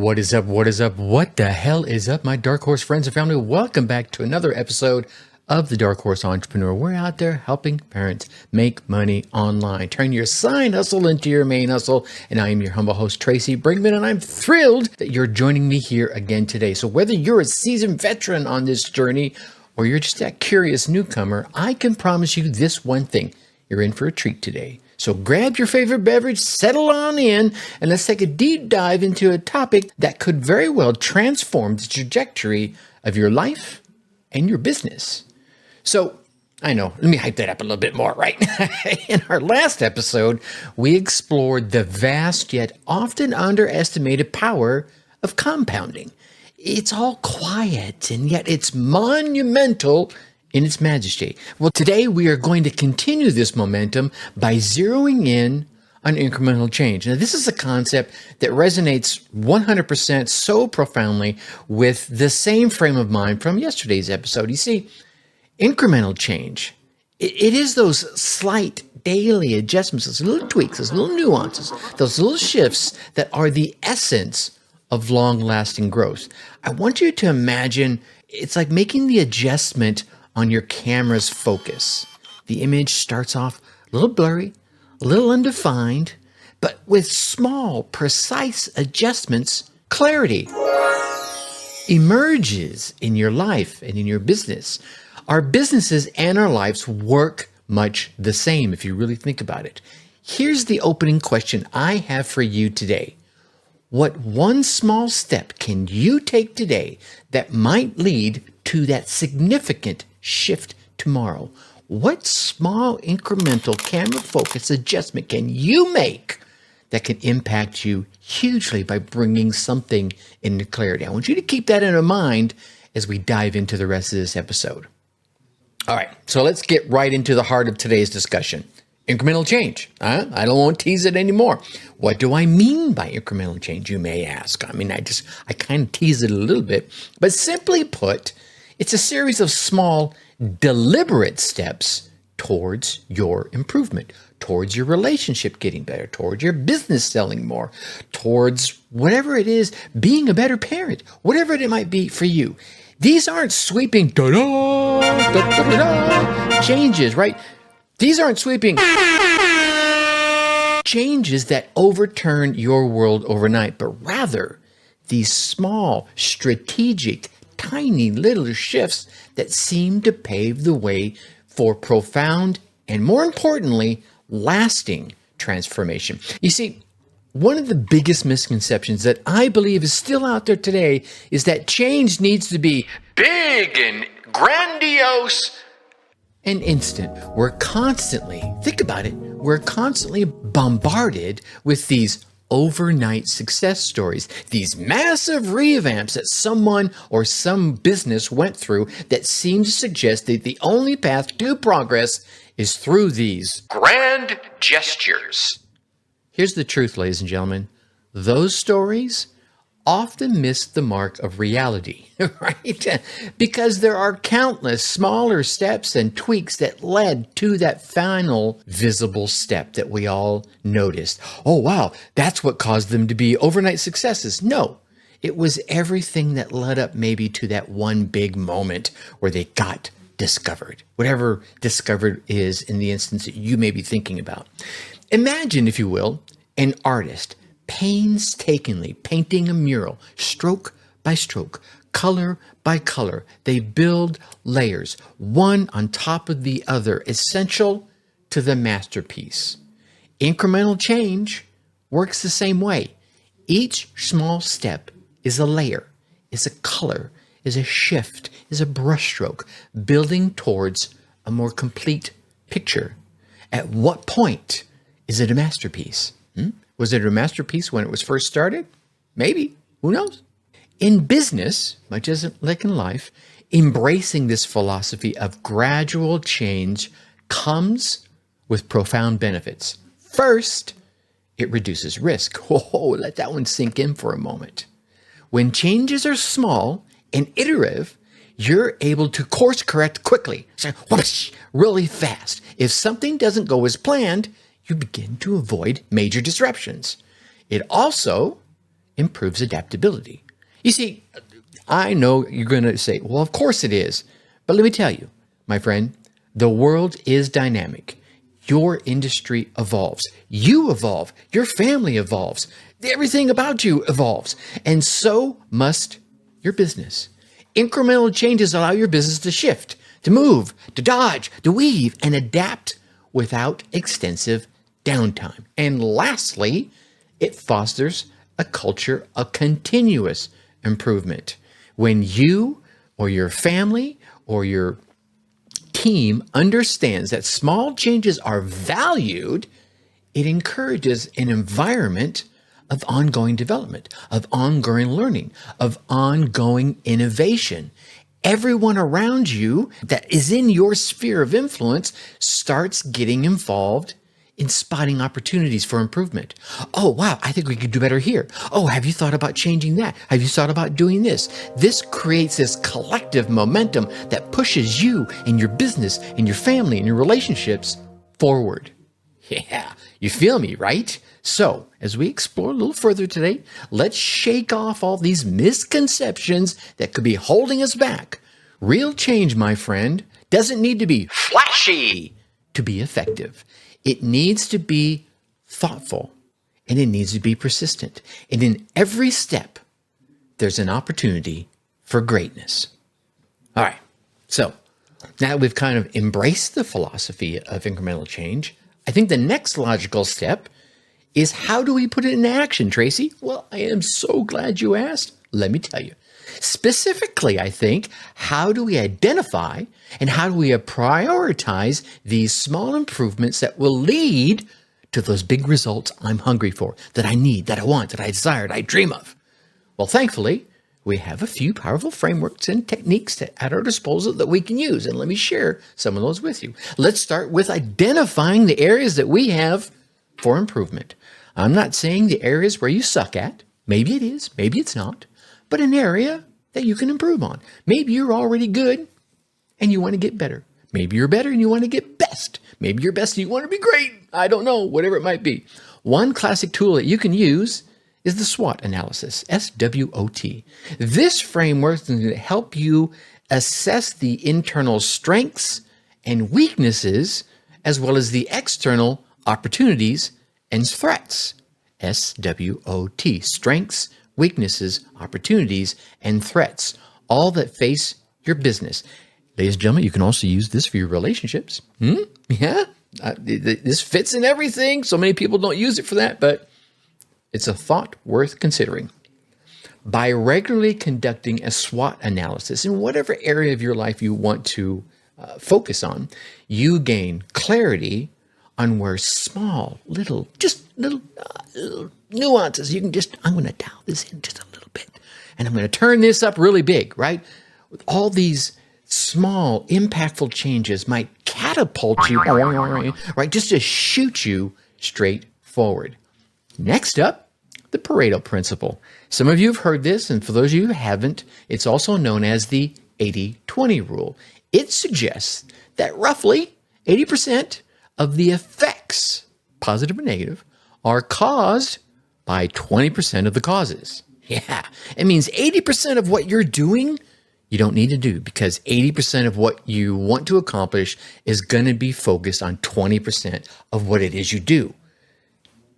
What is up? What is up? What the hell is up, my Dark Horse friends and family? Welcome back to another episode of the Dark Horse Entrepreneur. We're out there helping parents make money online. Turn your side hustle into your main hustle. And I am your humble host, Tracy Brinkmann, and I'm thrilled that you're joining me here again today. So whether you're a seasoned veteran on this journey or you're just that curious newcomer, I can promise you this one thing. You're in for a treat today. So grab your favorite beverage, settle on in, and let's take a deep dive into a topic that could very well transform the trajectory of your life and your business. So, I know, let me hype that up a little bit more, right? In our last episode, we explored the vast yet often underestimated power of compounding. It's all quiet, and yet it's monumental in its majesty. Well, today we are going to continue this momentum by zeroing in on incremental change. Now, this is a concept that resonates 100% so profoundly with the same frame of mind from yesterday's episode. You see, incremental change, it is those slight daily adjustments, those little tweaks, those little nuances, those little shifts that are the essence of long-lasting growth. I want you to imagine it's like making the adjustment on your camera's focus. The image starts off a little blurry, a little undefined, but with small, precise adjustments, clarity emerges in your life and in your business. Our businesses and our lives work much the same if you really think about it. Here's the opening question I have for you today. What one small step can you take today that might lead to that significant shift tomorrow? What small incremental camera focus adjustment can you make that can impact you hugely by bringing something into clarity? I want you to keep that in mind as we dive into the rest of this episode. All right, so let's get right into the heart of today's discussion. Incremental change. I don't want to tease it anymore. What do I mean by incremental change, you may ask? I mean, I kind of tease it a little bit, but simply put, it's a series of small, deliberate steps towards your improvement, towards your relationship getting better, towards your business selling more, towards whatever it is, being a better parent, whatever it might be for you. These aren't sweeping changes, right? These aren't sweeping changes that overturn your world overnight, but rather these small, strategic, tiny little shifts that seem to pave the way for profound and, more importantly, lasting transformation. You see, one of the biggest misconceptions that I believe is still out there today is that change needs to be big and grandiose and instant. We're constantly bombarded with these overnight success stories, these massive revamps that someone or some business went through that seem to suggest that the only path to progress is through these grand gestures. Here's the truth, ladies and gentlemen. Those stories often miss the mark of reality, right? Because there are countless smaller steps and tweaks that led to that final visible step that we all noticed. Oh, wow, that's what caused them to be overnight successes. No, it was everything that led up maybe to that one big moment where they got discovered, whatever discovered is in the instance that you may be thinking about. Imagine, if you will, an artist painstakingly painting a mural, stroke by stroke, color by color. They build layers, one on top of the other, essential to the masterpiece. Incremental change works the same way. Each small step is a layer, is a color, is a shift, is a brushstroke, building towards a more complete picture. At what point is it a masterpiece? Was it a masterpiece when it was first started? Maybe. Who knows? In business, much as like in life, embracing this philosophy of gradual change comes with profound benefits. First, it reduces risk. Oh, let that one sink in for a moment. When changes are small and iterative, you're able to course correct quickly, so whoosh, really fast. If something doesn't go as planned, you begin to avoid major disruptions. It also improves adaptability. You see, I know you're going to say, well, of course it is. But let me tell you, my friend, the world is dynamic. Your industry evolves. You evolve. Your family evolves. Everything about you evolves. And so must your business. Incremental changes allow your business to shift, to move, to dodge, to weave, and adapt without extensive downtime. And lastly, it fosters a culture of continuous improvement. When you or your family or your team understands that small changes are valued, it encourages an environment of ongoing development, of ongoing learning, of ongoing innovation. Everyone around you that is in your sphere of influence starts getting involved in spotting opportunities for improvement. Oh, wow, I think we could do better here. Oh, have you thought about changing that? Have you thought about doing this? This creates this collective momentum that pushes you and your business and your family and your relationships forward. Yeah, you feel me, right? So, as we explore a little further today, let's shake off all these misconceptions that could be holding us back. Real change, my friend, doesn't need to be flashy to be effective. It needs to be thoughtful, and it needs to be persistent. And in every step, there's an opportunity for greatness. All right, so now that we've kind of embraced the philosophy of incremental change, I think the next logical step is, how do we put it into action, Tracy? Well, I am so glad you asked. Let me tell you. Specifically, I think, how do we identify and how do we prioritize these small improvements that will lead to those big results I'm hungry for, that I need, that I want, that I desire, that I dream of? Well, thankfully, we have a few powerful frameworks and techniques at our disposal that we can use. And let me share some of those with you. Let's start with identifying the areas that we have for improvement. I'm not saying the areas where you suck at. Maybe it is, maybe it's not, but an area that you can improve on. Maybe you're already good and you want to get better. Maybe you're better and you want to get best. Maybe you're best and you want to be great. I don't know, whatever it might be. One classic tool that you can use is the SWOT analysis, SWOT. This framework can help you assess the internal strengths and weaknesses, as well as the external opportunities and threats. SWOT, strengths, weaknesses, opportunities, and threats, all that face your business. Ladies and gentlemen, you can also use this for your relationships. Yeah, this fits in everything. So many people don't use it for that, but it's a thought worth considering. By regularly conducting a SWOT analysis in whatever area of your life you want to focus on, you gain clarity on where small, little nuances, I'm going to dial this in just a little bit, and I'm going to turn this up really big, right? All these small, impactful changes might catapult you, right, just to shoot you straight forward. Next up, the Pareto principle. Some of you have heard this, and for those of you who haven't, it's also known as the 80-20 rule. It suggests that roughly 80% of the effects, positive or negative, are caused by 20% of the causes. Yeah, it means 80% of what you're doing, you don't need to do, because 80% of what you want to accomplish is going to be focused on 20% of what it is you do.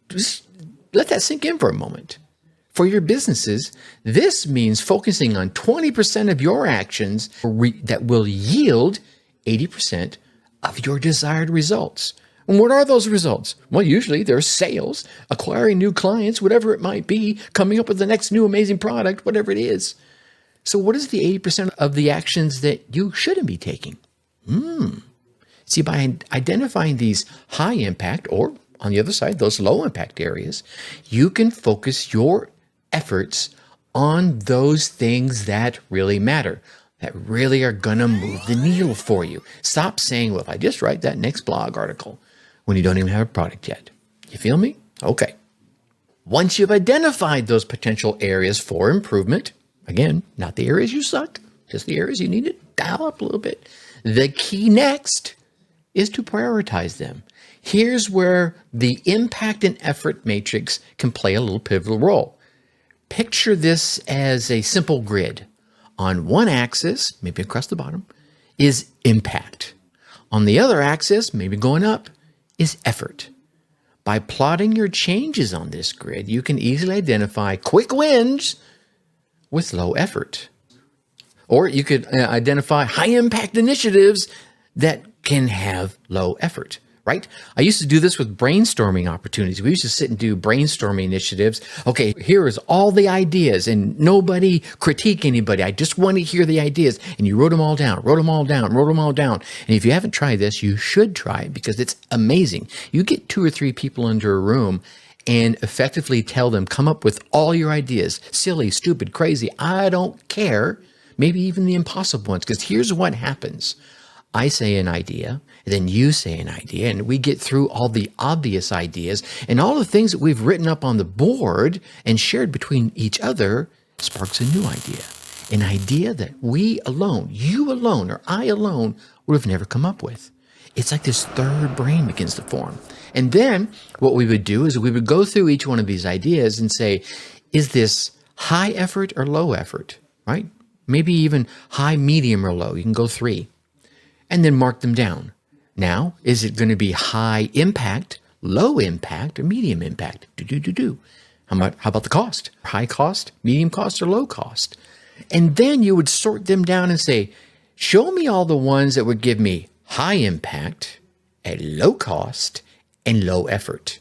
Just let that sink in for a moment. For your businesses, this means focusing on 20% of your actions that will yield 80% of your desired results. And what are those results? Well, usually they're sales, acquiring new clients, whatever it might be, coming up with the next new amazing product, whatever it is. So what is the 80% of the actions that you shouldn't be taking? See, by identifying these high impact, or on the other side, those low impact areas, you can focus your efforts on those things that really matter, that really are going to move the needle for you. Stop saying, well, if I just write that next blog article, when you don't even have a product yet. You feel me? Okay. Once you've identified those potential areas for improvement, again, not the areas you suck, just the areas you need to dial up a little bit. The key next is to prioritize them. Here's where the impact and effort matrix can play a little pivotal role. Picture this as a simple grid. On one axis, maybe across the bottom, is impact. On the other axis, maybe going up, is effort. By plotting your changes on this grid, you can easily identify quick wins with low effort. Or you could identify high impact initiatives that can have low effort, right? I used to do this with brainstorming opportunities. We used to sit and do brainstorming initiatives. Okay, here is all the ideas and nobody critique anybody. I just want to hear the ideas. And you wrote them all down. And if you haven't tried this, you should try it because it's amazing. You get 2 or 3 people into a room and effectively tell them, come up with all your ideas. Silly, stupid, crazy, I don't care. Maybe even the impossible ones, because here's what happens. I say an idea, and then you say an idea, and we get through all the obvious ideas, and all the things that we've written up on the board and shared between each other sparks a new idea. An idea that we alone, you alone, or I alone would have never come up with. It's like this third brain begins to form. And then what we would do is we would go through each one of these ideas and say, is this high effort or low effort, right? Maybe even high, medium, or low. You can go 3. And then mark them down. Now, is it going to be high impact, low impact, or medium impact? How about the cost? High cost, medium cost, or low cost? And then you would sort them down and say, show me all the ones that would give me high impact, at low cost, and low effort.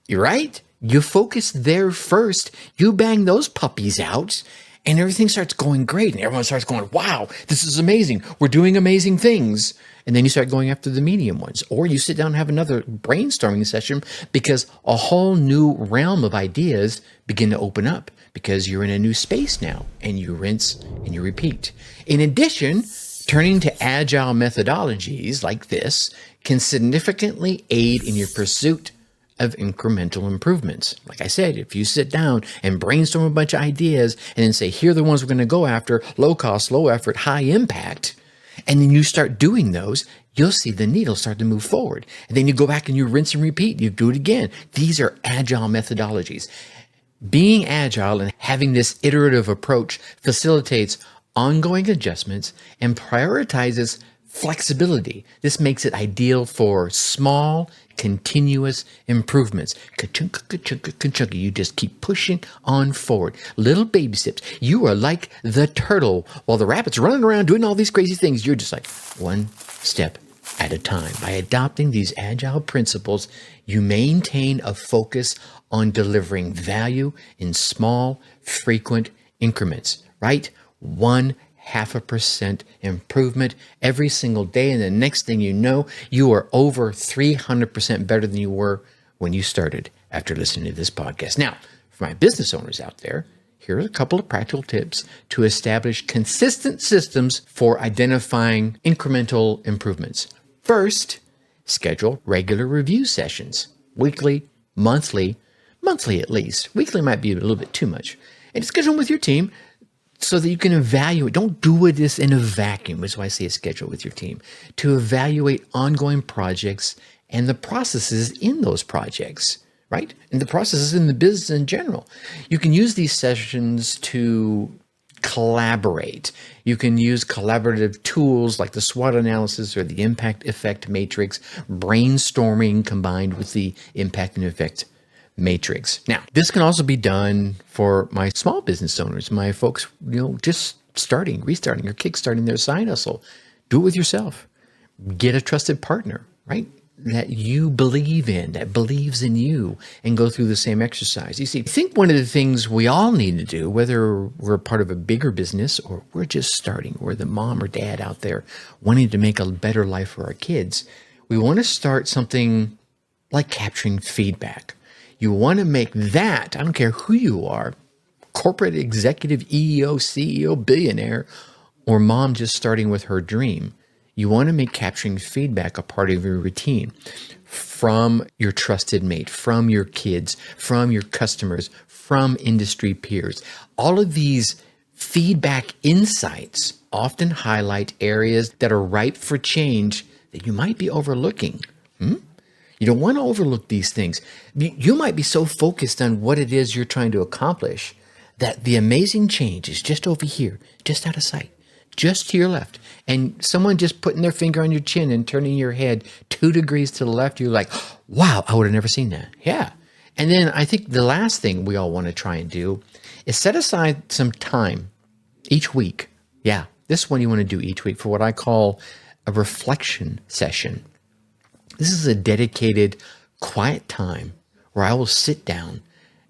You're right? You focus there first. You bang those puppies out, and everything starts going great. And everyone starts going, wow, this is amazing. We're doing amazing things. And then you start going after the medium ones. Or you sit down and have another brainstorming session because a whole new realm of ideas begin to open up because you're in a new space now. And you rinse and you repeat. In addition, turning to agile methodologies like this can significantly aid in your pursuit of incremental improvements. Like I said, if you sit down and brainstorm a bunch of ideas and then say, here are the ones we're going to go after, low cost, low effort, high impact, and then you start doing those, you'll see the needle start to move forward. And then you go back and you rinse and repeat, you do it again. These are agile methodologies. Being agile and having this iterative approach facilitates ongoing adjustments and prioritizes flexibility. This makes it ideal for small, continuous improvements. Ka-chunka. You just keep pushing on forward. Little baby steps. You are like the turtle. While the rabbit's running around doing all these crazy things, you're just like one step at a time. By adopting these agile principles, you maintain a focus on delivering value in small, frequent increments, right? 0.5% improvement every single day. And the next thing you know, you are over 300% better than you were when you started after listening to this podcast. Now, for my business owners out there, here are a couple of practical tips to establish consistent systems for identifying incremental improvements. First, schedule regular review sessions, weekly, monthly at least. Weekly might be a little bit too much. And schedule them with your team so that you can evaluate. Don't do this in a vacuum. That's why I say schedule with your team, to evaluate ongoing projects and the processes in those projects, right? And the processes in the business in general. You can use these sessions to collaborate. You can use collaborative tools like the SWOT analysis or the impact effect matrix, brainstorming combined with the impact and effect matrix. Now, this can also be done for my small business owners, my folks, just restarting or kickstarting their side hustle. Do it with yourself. Get a trusted partner, right? That you believe in, that believes in you, and go through the same exercise. You see, I think one of the things we all need to do, whether we're part of a bigger business or we're just starting, or the mom or dad out there wanting to make a better life for our kids, we want to start something like capturing feedback. You want to make that, I don't care who you are, corporate executive, CEO, billionaire, or mom just starting with her dream. You want to make capturing feedback a part of your routine from your trusted mate, from your kids, from your customers, from industry peers. All of these feedback insights often highlight areas that are ripe for change that you might be overlooking. You don't want to overlook these things. You might be so focused on what it is you're trying to accomplish that the amazing change is just over here, just out of sight, just to your left. And someone just putting their finger on your chin and turning your head 2 degrees to the left, you're like, wow, I would have never seen that. Yeah. And then I think the last thing we all want to try and do is set aside some time each week. Yeah, this one you want to do each week for what I call a reflection session. This is a dedicated, quiet time where I will sit down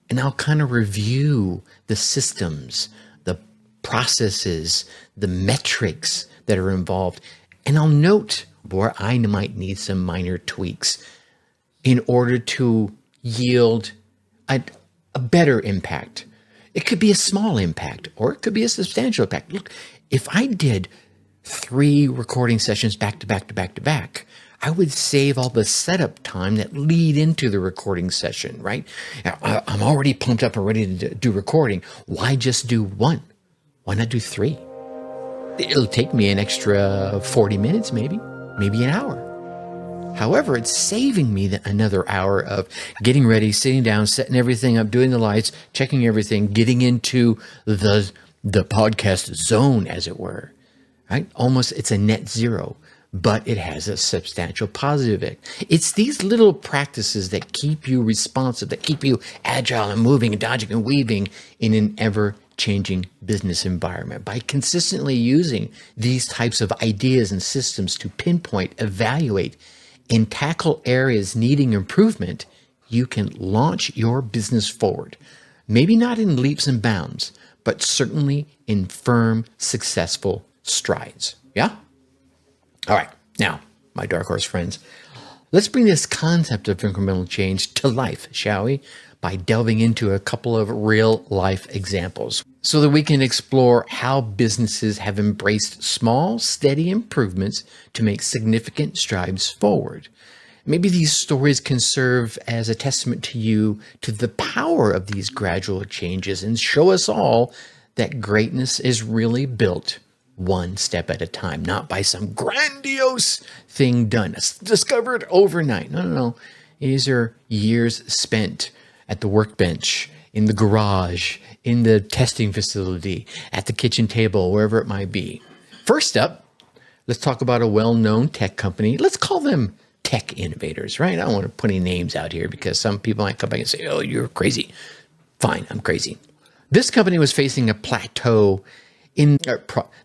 and I'll kind of review the systems, the processes, the metrics that are involved. And I'll note where I might need some minor tweaks in order to yield a better impact. It could be a small impact or it could be a substantial impact. Look, if I did 3 recording sessions back to back to back to back, I would save all the setup time that lead into the recording session, right? I'm already pumped up and ready to do recording. Why just do 1? Why not do 3? It'll take me an extra 40 minutes, maybe an hour. However, it's saving me another hour of getting ready, sitting down, setting everything up, doing the lights, checking everything, getting into the podcast zone, as it were, right? Almost, it's a net zero, but it has a substantial positive effect. It's these little practices that keep you responsive, that keep you agile and moving and dodging and weaving in an ever-changing business environment. By consistently using these types of ideas and systems to pinpoint, evaluate, and tackle areas needing improvement, you can launch your business forward. Maybe not in leaps and bounds, but certainly in firm, successful strides. Yeah? All right. Now, my dark horse friends, let's bring this concept of incremental change to life, shall we? By delving into a couple of real life examples so that we can explore how businesses have embraced small, steady improvements to make significant strides forward. Maybe these stories can serve as a testament to you to the power of these gradual changes and show us all that greatness is really built one step at a time, not by some grandiose thing done, discovered overnight. No. These are years spent at the workbench, in the garage, in the testing facility, at the kitchen table, wherever it might be. First up, let's talk about a well-known tech company. Let's call them tech innovators, right? I don't want to put any names out here because some people might come back and say, oh, you're crazy. Fine, I'm crazy. This company was facing a plateau in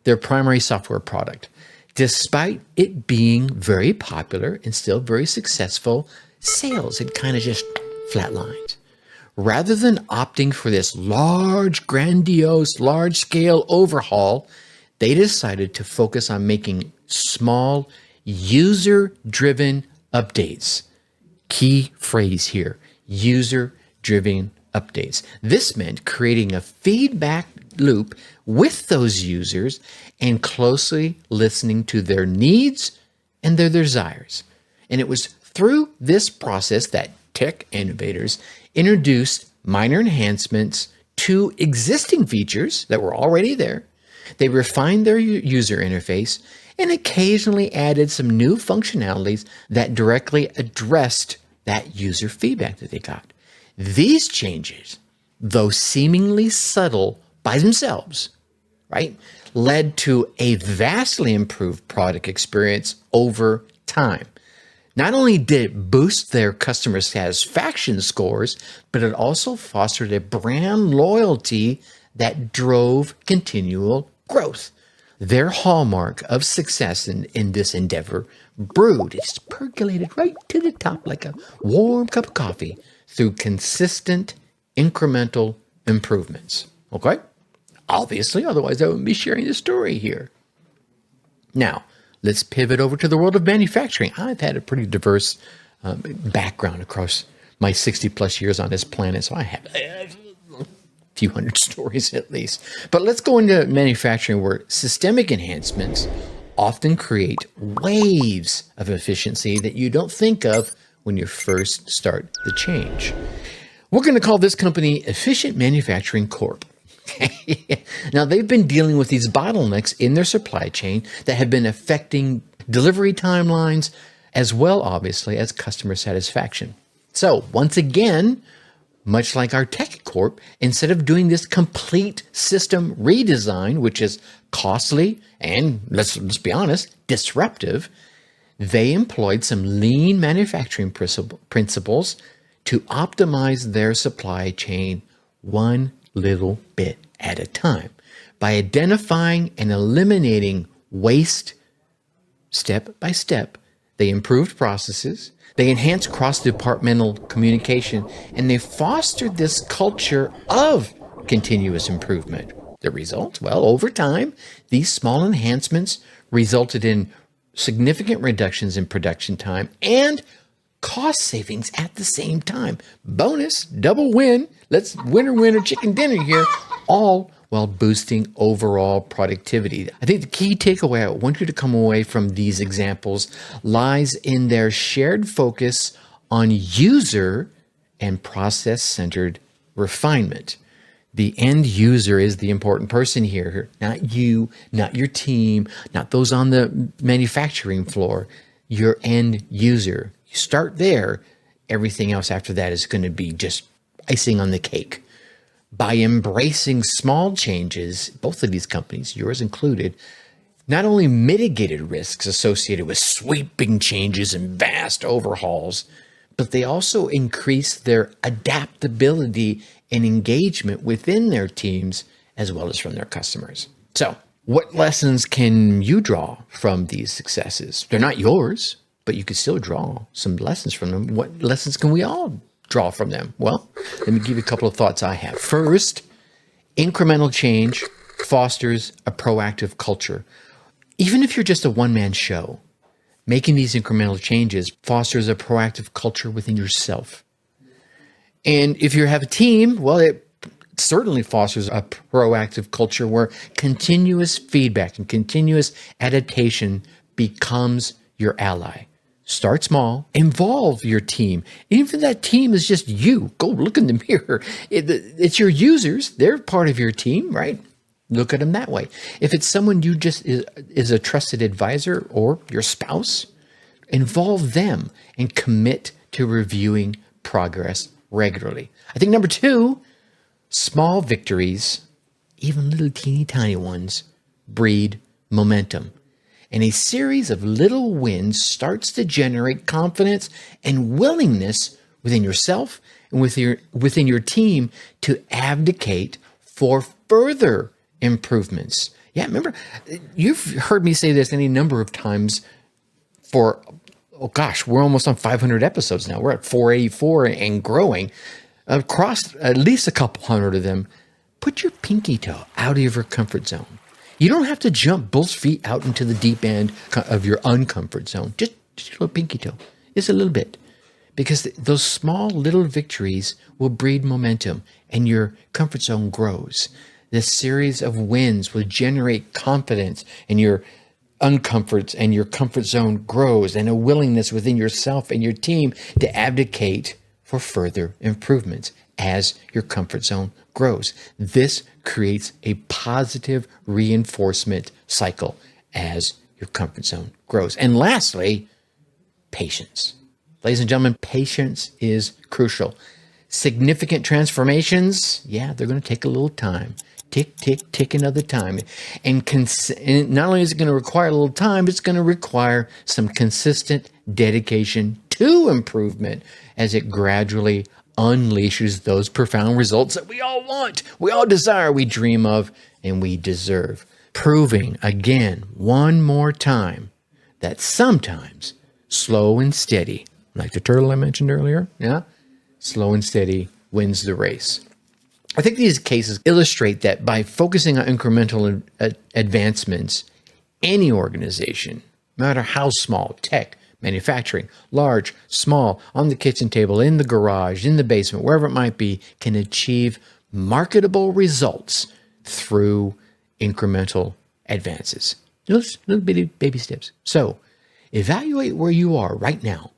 their primary software product. Despite it being very popular and still very successful, sales had kind of just flatlined. Rather than opting for this large, grandiose, large-scale overhaul, they decided to focus on making small, user-driven updates. Key phrase here, user-driven updates. This meant creating a feedback loop with those users and closely listening to their needs and their desires. And it was through this process that tech innovators introduced minor enhancements to existing features that were already there. They refined their user interface and occasionally added some new functionalities that directly addressed that user feedback that they got. These changes, though seemingly subtle by themselves, right, led to a vastly improved product experience over time. Not only did it boost their customer satisfaction scores, but it also fostered a brand loyalty that drove continual growth. Their hallmark of success in this endeavor brewed, it's percolated right to the top like a warm cup of coffee through consistent incremental improvements. Okay? Obviously, otherwise I wouldn't be sharing the story here. Now, let's pivot over to the world of manufacturing. I've had a pretty diverse background across my 60 plus years on this planet, so I have a few hundred stories at least. But let's go into manufacturing where systemic enhancements often create waves of efficiency that you don't think of when you first start the change. We're going to call this company Efficient Manufacturing Corp. Now, they've been dealing with these bottlenecks in their supply chain that have been affecting delivery timelines as well, obviously, as customer satisfaction. So once again, much like our tech corp, instead of doing this complete system redesign, which is costly and, let's be honest, disruptive, they employed some lean manufacturing principles to optimize their supply chain one little bit at a time by identifying and eliminating waste step by step. They improved processes, they enhanced cross-departmental communication, and they fostered this culture of continuous improvement. The result? Well, over time, these small enhancements resulted in significant reductions in production time and cost savings at the same time. Bonus, double win. Let's winner chicken dinner here, all while boosting overall productivity. I think the key takeaway I want you to come away from these examples lies in their shared focus on user and process-centered refinement. The end user is the important person here, not you, not your team, not those on the manufacturing floor, your end user. You start there, everything else after that is going to be just icing on the cake. By embracing small changes, both of these companies, yours included, not only mitigated risks associated with sweeping changes and vast overhauls, but they also increased their adaptability and engagement within their teams as well as from their customers. So, what lessons can you draw from these successes? They're not yours, but you can still draw some lessons from them. What lessons can we all draw from them? Well, let me give you a couple of thoughts I have. First, incremental change fosters a proactive culture. Even if you're just a one-man show, making these incremental changes fosters a proactive culture within yourself. And if you have a team, well, it certainly fosters a proactive culture where continuous feedback and continuous adaptation becomes your ally. Start small, involve your team. Even if that team is just you, go look in the mirror. It's your users. They're part of your team, right? Look at them that way. If it's someone you just is a trusted advisor or your spouse, involve them and commit to reviewing progress regularly. I think number 2, small victories, even little teeny tiny ones, breed momentum. And a series of little wins starts to generate confidence and willingness within yourself and within your team to advocate for further improvements. Yeah, remember, you've heard me say this any number of times for, we're almost on 500 episodes now. We're at 484 and growing. Across at least a couple hundred of them, put your pinky toe out of your comfort zone. You don't have to jump both feet out into the deep end of your uncomfort zone. Just a little pinky toe. Just a little bit. Because those small little victories will breed momentum and your comfort zone grows. This series of wins will generate confidence and your uncomforts and your comfort zone grows, and a willingness within yourself and your team to advocate for further improvements as your comfort zone grows. This creates a positive reinforcement cycle as your comfort zone grows. And lastly, patience. Ladies and gentlemen, patience is crucial. Significant transformations, they're going to take a little time. Tick, tick, tick another time. And not only is it going to require a little time, it's going to require some consistent dedication to improvement as it gradually unleashes those profound results that we all want, we all desire, we dream of, and we deserve. Proving again, one more time, that sometimes slow and steady, like the turtle I mentioned earlier, slow and steady wins the race. I think these cases illustrate that by focusing on incremental advancements, any organization, no matter how small, tech, manufacturing, large, small, on the kitchen table, in the garage, in the basement, wherever it might be, can achieve marketable results through incremental advances. Those little bitty baby steps. So evaluate where you are right now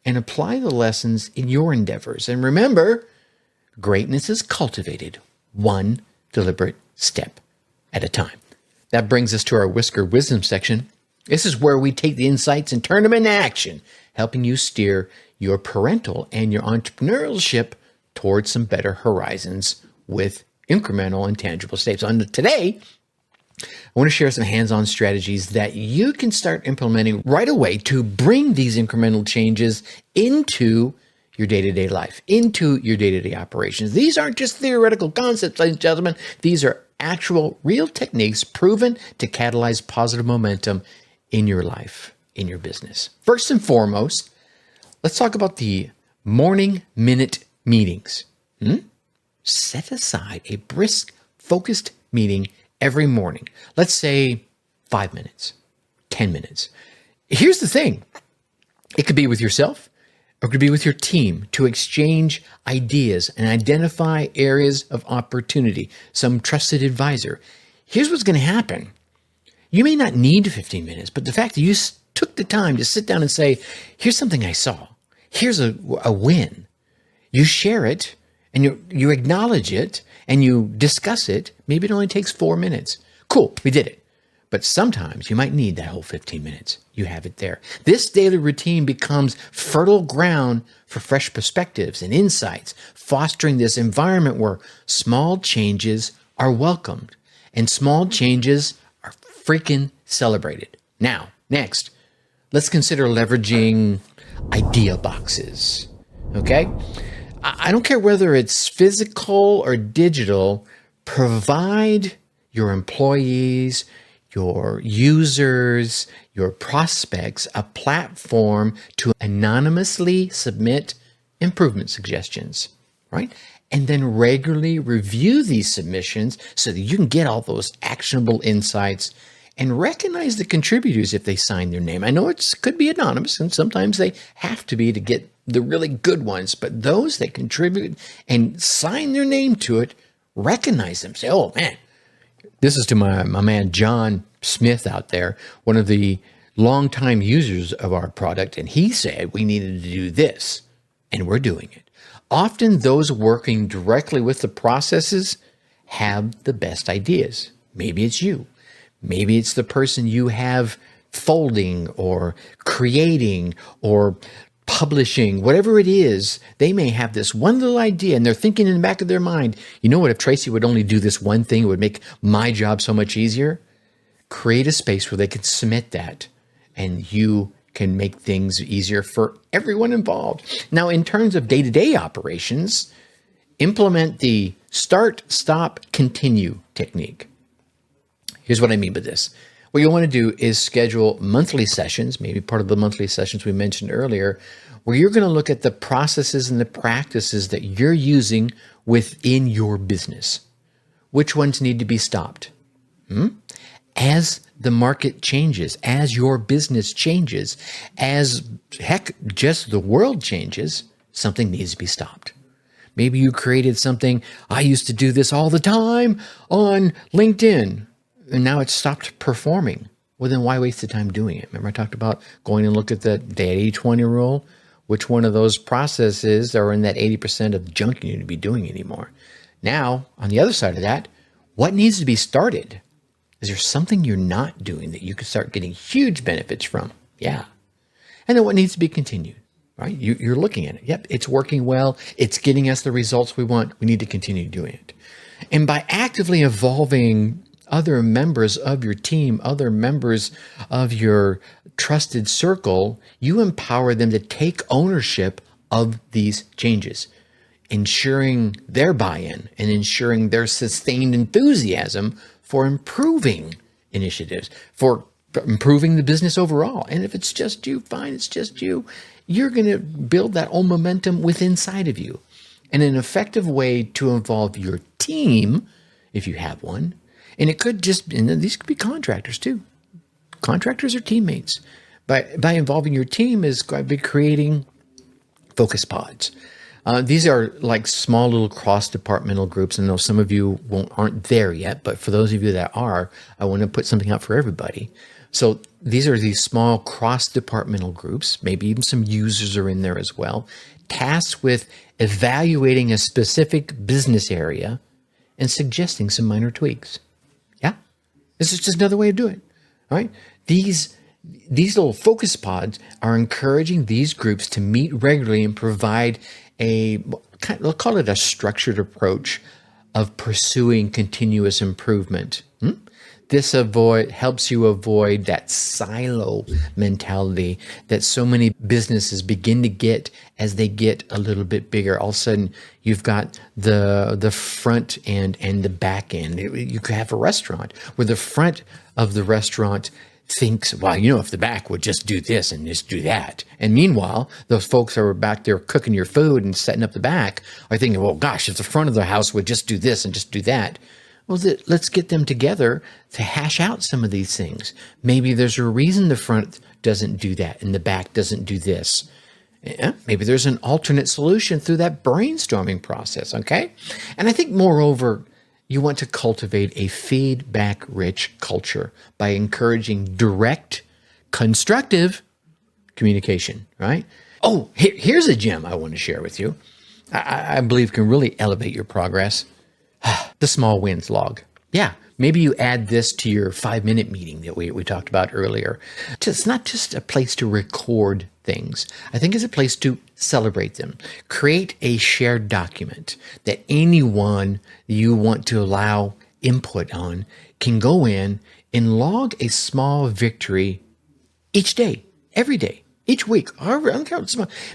and apply the lessons in your endeavors. And remember, greatness is cultivated one deliberate step at a time. That brings us to our Whisker Wisdom section. This is where we take the insights and turn them into action, helping you steer your parental and your entrepreneurship towards some better horizons with incremental and tangible steps. And today, I want to share some hands-on strategies that you can start implementing right away to bring these incremental changes into your day-to-day life, into your day-to-day operations. These aren't just theoretical concepts, ladies and gentlemen. These are actual, real techniques proven to catalyze positive momentum in your life, in your business. First and foremost, let's talk about the morning minute meetings. Set aside a brisk, focused meeting every morning. Let's say 5 minutes, 10 minutes. Here's the thing. It could be with yourself, or it could be with your team to exchange ideas and identify areas of opportunity, some trusted advisor. Here's what's going to happen. You may not need 15 minutes, but the fact that you took the time to sit down and say, here's something I saw. Here's a win. You share it and you acknowledge it and you discuss it. Maybe it only takes 4 minutes. Cool, we did it. But sometimes you might need that whole 15 minutes. You have it there. This daily routine becomes fertile ground for fresh perspectives and insights, fostering this environment where small changes are welcomed and small changes are freaking celebrated. Now, next, let's consider leveraging idea boxes. Okay? I don't care whether it's physical or digital, provide your employees, your users, your prospects a platform to anonymously submit improvement suggestions, right? And then regularly review these submissions so that you can get all those actionable insights and recognize the contributors if they sign their name. I know it could be anonymous, and sometimes they have to be to get the really good ones, but those that contribute and sign their name to it, recognize them. Say, oh man, this is to my man John Smith out there, one of the longtime users of our product, and he said we needed to do this, and we're doing it. Often those working directly with the processes have the best ideas. Maybe it's you. Maybe it's the person you have folding or creating or publishing, whatever it is. They may have this one little idea and they're thinking in the back of their mind, you know what, if Tracy would only do this one thing, it would make my job so much easier. Create a space where they can submit that and you can make things easier for everyone involved. Now, in terms of day-to-day operations, implement the start, stop, continue technique. Here's what I mean by this. What you'll want to do is schedule monthly sessions, maybe part of the monthly sessions we mentioned earlier, where you're going to look at the processes and the practices that you're using within your business. Which ones need to be stopped? As the market changes, as your business changes, as heck, just the world changes, something needs to be stopped. Maybe you created something, I used to do this all the time on LinkedIn, and now it's stopped performing. Well, then why waste the time doing it? Remember I talked about going and look at that 80-20 rule? Which one of those processes are in that 80% of junk you need to be doing anymore? Now, on the other side of that, what needs to be started? Is there something you're not doing that you could start getting huge benefits from? Yeah. And then what needs to be continued, right? You're looking at it. Yep, it's working well. It's getting us the results we want. We need to continue doing it. And by actively involving other members of your team, other members of your trusted circle, you empower them to take ownership of these changes, ensuring their buy-in and ensuring their sustained enthusiasm for improving initiatives, for improving the business overall. And if it's just you, fine, it's just you. You're going to build that own momentum within inside of you. And an effective way to involve your team, if you have one, and it could just, and these could be contractors too. Contractors are teammates. By involving your team is by creating focus pods. These are like small little cross-departmental groups. I know some of you aren't there yet, but for those of you that are, I want to put something out for everybody. So these are these small cross-departmental groups. Maybe even some users are in there as well, tasked with evaluating a specific business area and suggesting some minor tweaks. Yeah, this is just another way of doing it. All right, these These little focus pods are encouraging these groups to meet regularly and provide we'll call it a structured approach of pursuing continuous improvement. This helps you avoid that silo mentality that so many businesses begin to get as they get a little bit bigger. All of a sudden, you've got the front end and the back end. You could have a restaurant where the front of the restaurant thinks, well, if the back would just do this and just do that. And meanwhile, those folks who are back there cooking your food and setting up the back are thinking, well, gosh, if the front of the house would just do this and just do that. Well, let's get them together to hash out some of these things. Maybe there's a reason the front doesn't do that and the back doesn't do this. Yeah, maybe there's an alternate solution through that brainstorming process, okay? And I think, moreover, you want to cultivate a feedback-rich culture by encouraging direct, constructive communication, right? Oh, here's a gem I want to share with you. I believe can really elevate your progress. The small wins log. Yeah, maybe you add this to your 5-minute meeting that we talked about earlier. It's not just a place to record things. I think it's a place to celebrate them. Create a shared document that anyone you want to allow input on can go in and log a small victory each day, every day. Each week,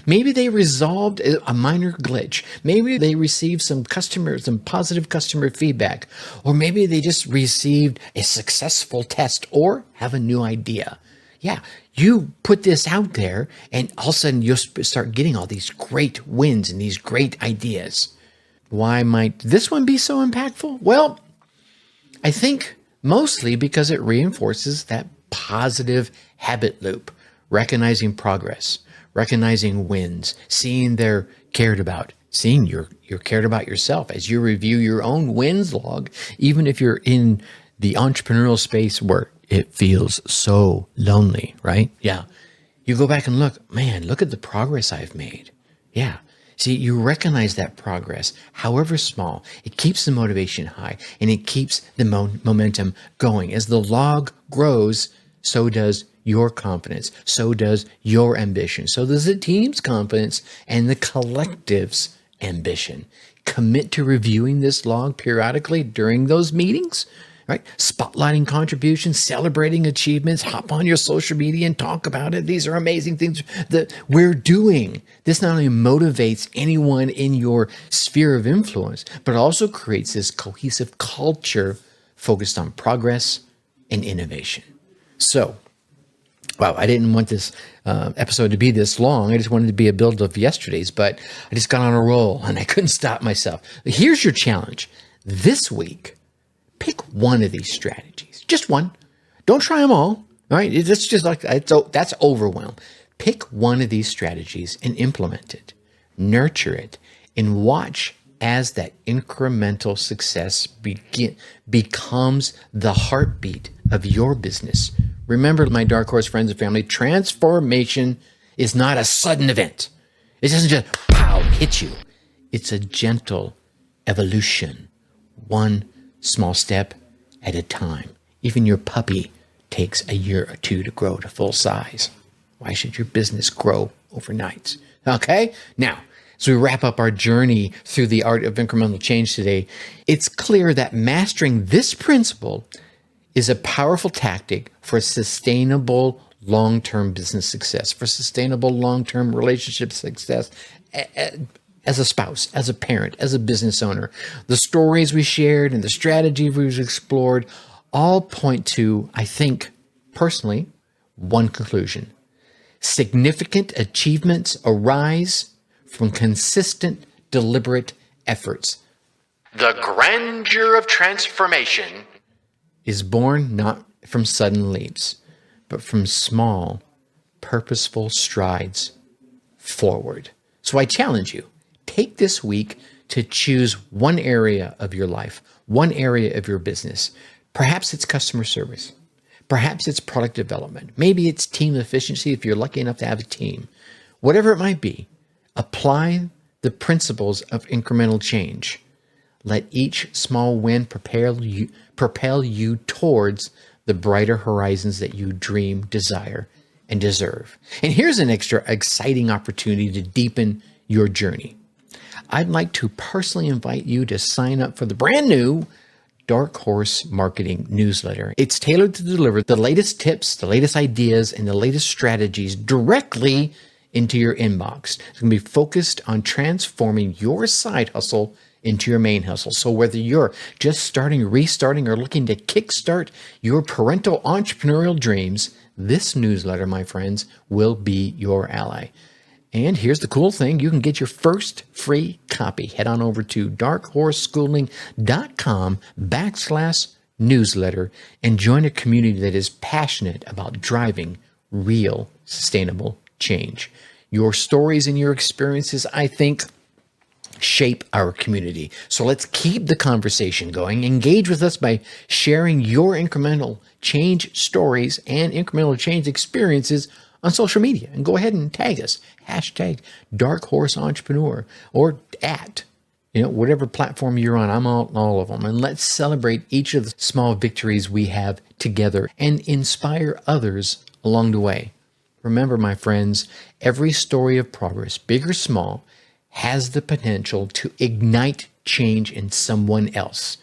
maybe they resolved a minor glitch. Maybe they received some positive customer feedback, or maybe they just received a successful test or have a new idea. Yeah, you put this out there, and all of a sudden you'll start getting all these great wins and these great ideas. Why might this one be so impactful? Well, I think mostly because it reinforces that positive habit loop. Recognizing progress, recognizing wins, seeing they're cared about, seeing you're cared about yourself as you review your own wins log, even if you're in the entrepreneurial space where it feels so lonely, right? Yeah. You go back and look at the progress I've made. Yeah. See, you recognize that progress, however small. It keeps the motivation high and it keeps the momentum going. As the log grows, so does your confidence, so does your ambition, so does the team's confidence and the collective's ambition. Commit to reviewing this log periodically during those meetings, right? Spotlighting contributions, celebrating achievements, hop on your social media and talk about it. These are amazing things that we're doing. This not only motivates anyone in your sphere of influence, but also creates this cohesive culture focused on progress and innovation. So, wow, I didn't want this episode to be this long. I just wanted it to be a build of yesterday's, but I just got on a roll and I couldn't stop myself. Here's your challenge. This week, pick one of these strategies. Just one. Don't try them all. All right? It's just like that's overwhelm. Pick one of these strategies and implement it. Nurture it and watch as that incremental success becomes the heartbeat of your business. Remember, my dark horse friends and family, transformation is not a sudden event. It doesn't just pow, hit you. It's a gentle evolution, one small step at a time. Even your puppy takes a year or two to grow to full size. Why should your business grow overnight? Okay? Now, as we wrap up our journey through the art of incremental change today, it's clear that mastering this principle is a powerful tactic for sustainable long-term business success, for sustainable long-term relationship success as a spouse, as a parent, as a business owner. The stories we shared and the strategy we've explored all point to, I think, personally, one conclusion. Significant achievements arise from consistent, deliberate efforts. The grandeur of transformation is born not from sudden leaps, but from small, purposeful strides forward. So I challenge you, take this week to choose one area of your life, one area of your business. Perhaps it's customer service. Perhaps it's product development. Maybe it's team efficiency if you're lucky enough to have a team. Whatever it might be, apply the principles of incremental change. Let each small win propel you towards the brighter horizons that you dream, desire, and deserve. And here's an extra exciting opportunity to deepen your journey. I'd like to personally invite you to sign up for the brand new Dark Horse Marketing newsletter. It's tailored to deliver the latest tips, the latest ideas, and the latest strategies directly into your inbox. It's going to be focused on transforming your side hustle into your main hustle. So whether you're just starting, restarting, or looking to kickstart your parental entrepreneurial dreams, this newsletter, my friends, will be your ally. And here's the cool thing. You can get your first free copy. Head on over to darkhorseschooling.com/newsletter and join a community that is passionate about driving real sustainable change. Your stories and your experiences, I think, shape our community. So let's keep the conversation going. Engage with us by sharing your incremental change stories and incremental change experiences on social media, and go ahead and tag us, hashtag Dark Horse Entrepreneur, or at, whatever platform you're on. I'm on all of them. And let's celebrate each of the small victories we have together and inspire others along the way. Remember, my friends, every story of progress, big or small, has the potential to ignite change in someone else.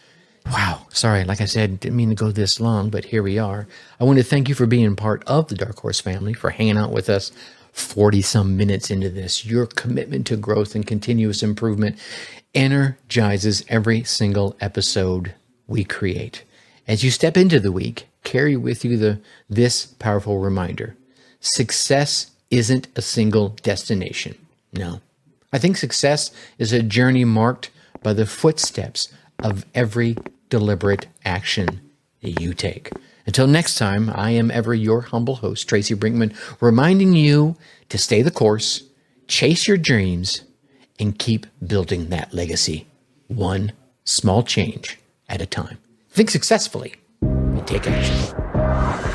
Wow. Sorry, like I said, didn't mean to go this long, but here we are. I want to thank you for being part of the Dark Horse family, for hanging out with us 40 some minutes into this. Your commitment to growth and continuous improvement energizes every single episode we create. As you step into the week, carry with you this powerful reminder. Success isn't a single destination. No. I think success is a journey marked by the footsteps of every deliberate action that you take. Until next time, I am ever your humble host, Tracy Brinkmann, reminding you to stay the course, chase your dreams, and keep building that legacy, one small change at a time. Think successfully and take action.